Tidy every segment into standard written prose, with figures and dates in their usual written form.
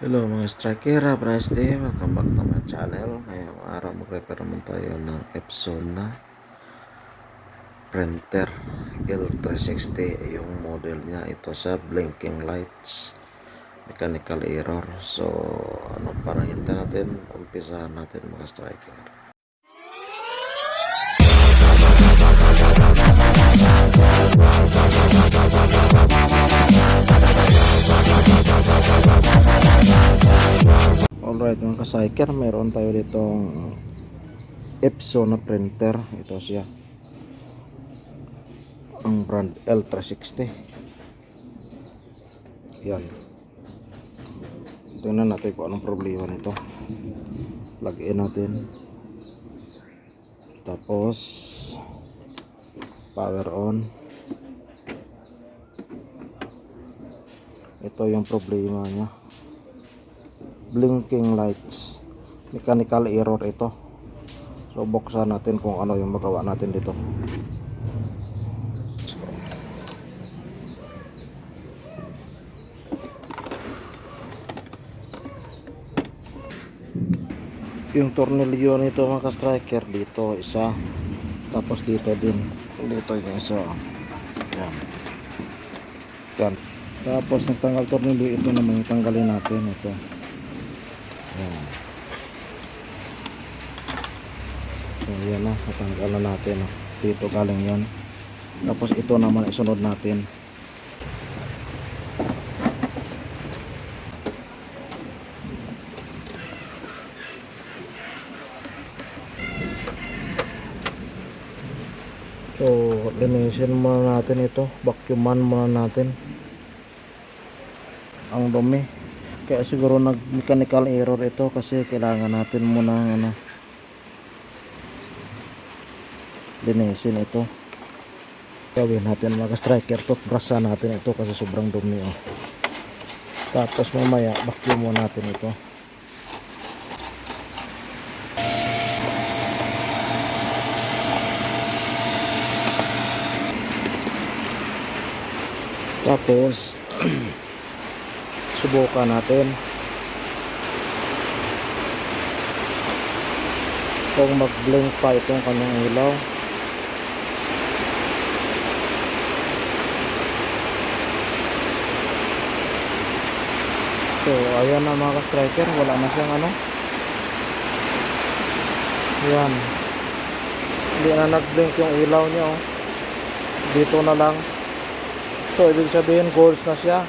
Hello mga striker, Bryce Day. Welcome back to my channel. Ngayong araw mag-repair naman tayo ng Epson na printer L360. Yung model niya, ito sa blinking lights, mechanical error. So ano para hinta natin, umpisahan natin mga striker. Alright mga ka-cyker, meron tayo ditong Epson na printer. Ito siya, ang brand L360. Yan, tingnan natin kung anong problema nito. Plug in natin, tapos power on. Ito yung problema niya, blinking lights, mechanical error ito. So buksan natin kung ano yung magawa natin dito. Yung tornilyo nito mga striker, dito isa, tapos dito din, dito yung isa. Yan. Yan. Tapos nagtanggal tornilyo, ito naman yung tanggalin natin. Ito. Yan. So yan na, natanggal na natin. Dito galing yan. Tapos ito naman isunod natin. So linisin muna natin ito, vacuuman muna natin ang dumi. Kaya siguro nag mechanical error ito, kasi kailangan natin muna linisin ito. Gawin natin mga striker, toothbrushan natin ito kasi sobrang dumi. Tapos mamaya vacuum muna natin ito. Tapos subukan natin kung mag-blink pa itong kanyang ilaw. So ayan na mga striker, wala na siyang yan, hindi na nag-blink yung ilaw niya. Dito na lang. So ibig sabihin goals na siya.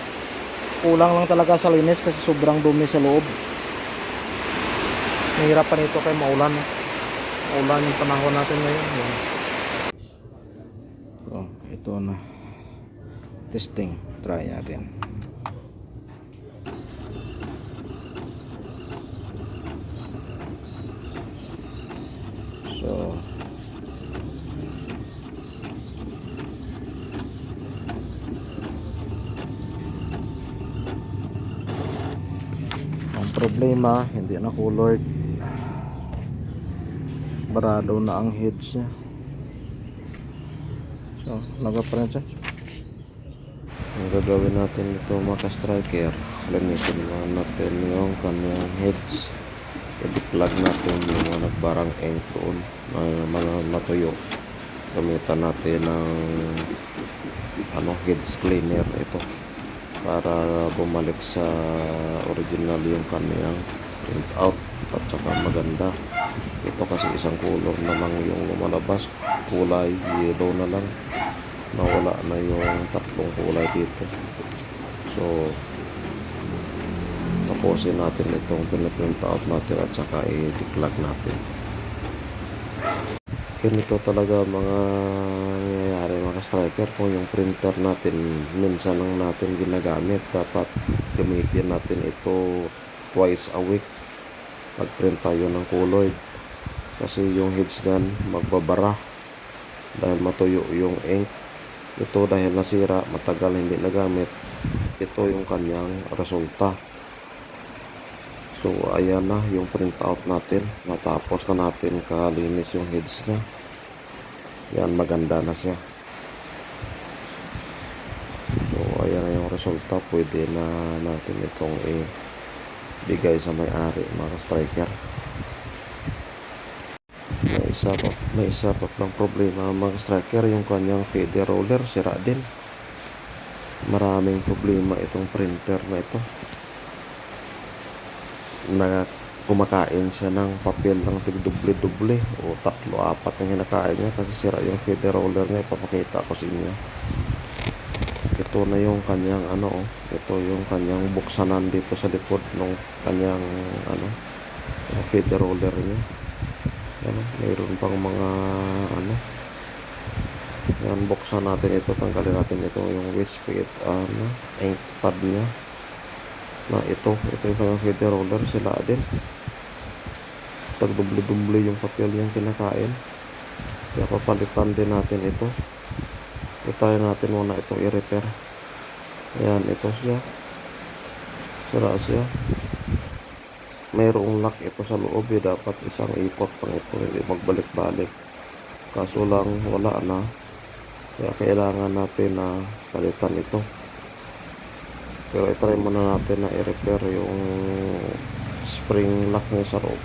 Kulang lang talaga sa linis kasi sobrang dumi sa loob. Mahirapan ito kay maulan. Maulan yung panahon natin ngayon. So ito na, testing, try natin. So ang problema, hindi na colored, barado na ang heads niya. So nagaprint siya. Ang gagawin natin ito mga striker, linisin natin yung kanyang heads. I-plug natin yung mga nagbarang ink doon na mga matuyo. Gamitan natin ng heads cleaner ito para bumalik sa original yung kanyang print out at saka maganda. Ito kasi isang color naman yung lumalabas, kulay yellow na lang, nawala na yung tatlong kulay dito. So tapusin natin itong piniprint out natin at saka i-declug natin. Ganito talaga mga nangyayari mga striker. Kung yung printer natin minsan lang natin ginagamit, dapat gamitin natin ito twice a week pag print tayo ng colloid, kasi yung heads gun magbabara dahil matuyo yung ink. Ito dahil nasira, matagal hindi nagamit, ito yung kanyang resulta. So ayan na yung print out natin. Natapos na natin kalinis yung heads niya. Yan, maganda na siya. So ayan na yung resulta. Pwede na natin itong bigay sa may-ari mga striker. May isa pa pang problema mga striker, yung kanyang feeder roller sira din. Maraming problema itong printer na ito. Kumakain siya ng papel ng tig-duble-duble o 3-4 ang kinakain niya kasi sira yung feeder roller niya. Ipapakita ko sa inyo. Ito na yung kanyang ito yung kanyang buksanan dito sa likod ng kanyang feeder roller niya. Mayroon pang mga yan, buksan natin ito, tanggalin natin ito yung wastegate ink pad niya na ito yung kanyang feeder roller, sila din tagduble-duble yung papel niyang kinakain, kaya papalitan din natin ito. Itry natin muna itong i-repair. Ayan, ito siya, sira siya. Mayroong lock ito sa loob dapat isang ikot pang ito, hindi magbalik-balik, kaso lang wala na, kaya kailangan natin na palitan ito. Pero itry muna natin na i-repair yung spring lock niya sa loob.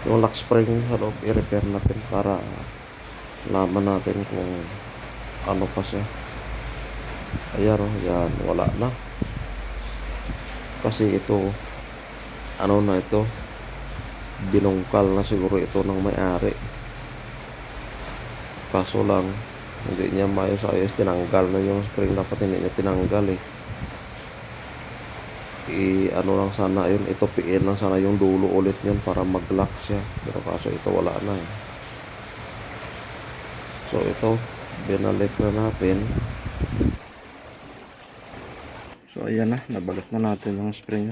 Yung lock spring sa loob, i-repair natin para laman natin kung ano pa siya. Ayan yan, wala na. Kasi ito, ito, binungkal na siguro ito ng may-ari. Kaso lang, hindi niya maayos-ayos, tinanggal na yung spring, dapat hindi niya tinanggal lang sana yun, itupiin lang sana yung dulo ulit yun para mag-lock siya, pero kaso ito wala na So ito, binalik na natin. So ayan na, nabagat na natin yung spring.